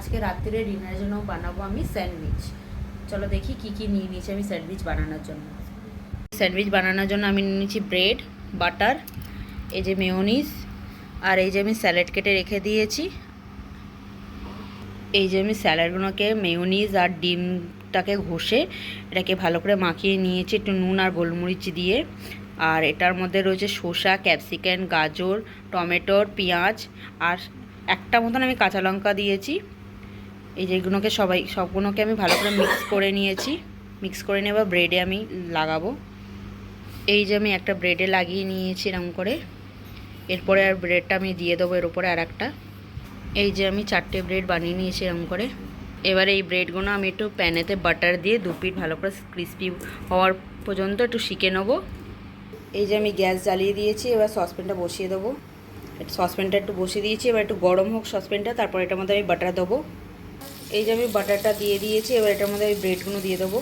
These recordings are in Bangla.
আজকে রাত্রিরে ডিনারের জন্য বানাবো আমি স্যান্ডউইচ। চলো দেখি কি কি নিয়ে নিয়েছি আমি স্যান্ডউইচ বানানোর জন্য। স্যান্ডউইচ বানানোর জন্য আমি নিয়ে নিয়েছি ব্রেড, বাটার, এই যে মেয়োনিজ, আর এই যে আমি স্যালাড কেটে রেখে দিয়েছি। এই যে আমি স্যালাডগুলোকে মেয়োনিজ আর ডিমটাকে ঘষে এটাকে ভালো করে মাখিয়ে নিয়েছি একটু নুন আর গোলমরিচ দিয়ে। আর এটার মধ্যে রয়েছে শসা, ক্যাপসিকাম, গাজর, টমেটোর, পেঁয়াজ আর একটা মতন আমি কাঁচা লঙ্কা দিয়েছি। এই যেগুলোকে সবগুলোকে আমি ভালো করে মিক্স করে নিয়েছি। মিক্স করে নেব, ব্রেডে আমি লাগাবো। এই যে আমি একটা ব্রেডে লাগিয়ে নিয়েছি এরকম করে। এরপরে আর ব্রেডটা আমি দিয়ে দেবো এর উপরে আর একটা। এই যে আমি 4টে ব্রেড বানিয়ে নিয়েছি এরকম করে। এবারে এই ব্রেডগুলো আমি একটু প্যানেতে বাটার দিয়ে 2 পিঠ ভালো করে ক্রিস্পি হওয়ার পর্যন্ত একটু শিখে নেবো। এই যে আমি গ্যাস জ্বালিয়ে দিয়েছি, এবার সসপ্যানটা বসিয়ে দেবো। সসপ্যানটা একটু বসিয়ে দিয়েছি, এবার একটু গরম হোক সসপ্যানটা, তারপর এটার মধ্যে আমি বাটার দেবো। এই যে আমি বাটারটা দিয়ে দিয়েছি, এবার এটার মধ্যে আমি ব্রেডগুলো দিয়ে দেবো।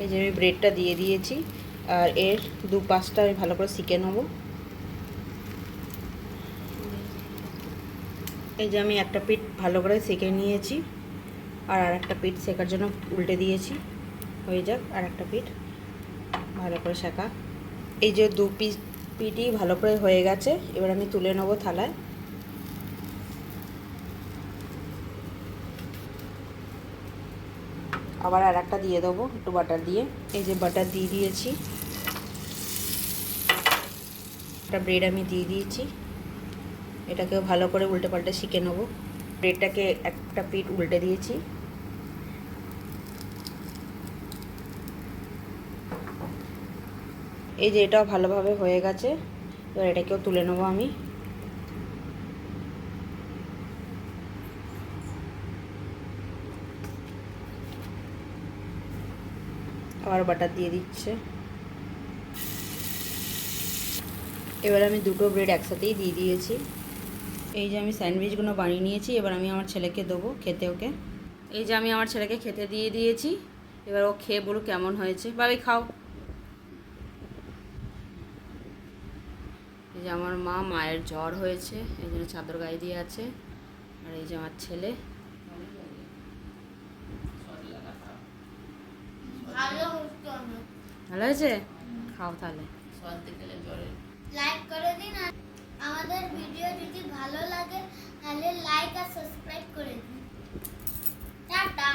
এই যে আমি ব্রেডটা দিয়ে দিয়েছি, আর এর 2 পাশটা আমি ভালো করে শিখে নেবো। এই যে আমি একটা পিঠ ভালো করে সেঁকে নিয়েছি, আর একটা পিঠ শেখার জন্য উল্টে দিয়েছি। হয়ে যাক আর একটা পিঠ ভালো করে শেখা। এই যে 2 পিঠই ভালো করে হয়ে গেছে, এবার আমি তুলে নেবো থালায়। আবার আর একটা দিয়ে দেবো একটু বাটার দিয়ে। এই যে বাটার দিয়ে দিয়েছি, একটা ব্রেড আমি দিয়ে দিয়েছি। এটাকে ভালো করে উল্টে পাল্টে শিখে নেবো। ব্রেডটাকে একটা পিঠ উল্টে দিয়েছি। এই যে এটাও ভালোভাবে হয়ে গেছে, এবার এটাকেও তুলে নেবো আমি। আবার বাটার দিয়ে দিচ্ছে। এবার আমি 2টো ব্রেড একসাথেই দিয়ে দিয়েছি। এই যে আমি স্যান্ডউইচগুলো বানিয়ে নিয়েছি, এবার আমি আমার ছেলেকে দেবো খেতে ওকে। এই যে আমি আমার ছেলেকে খেতে দিয়ে দিয়েছি, এবার ও খেয়ে বলুক কেমন হয়েছে। বাবি খাও। এই যে আমার মায়ের জ্বর হয়েছে, এই জন্য চাদর গায়ে দিয়ে আছে। আর এই যে আমার ছেলে। ভালো হয়েছে, খাও তাহলে। লাইক করে দিন, আর আমাদের ভিডিও যদি ভালো লাগে তাহলে লাইক আর সাবস্ক্রাইব করে দিন। টাটা।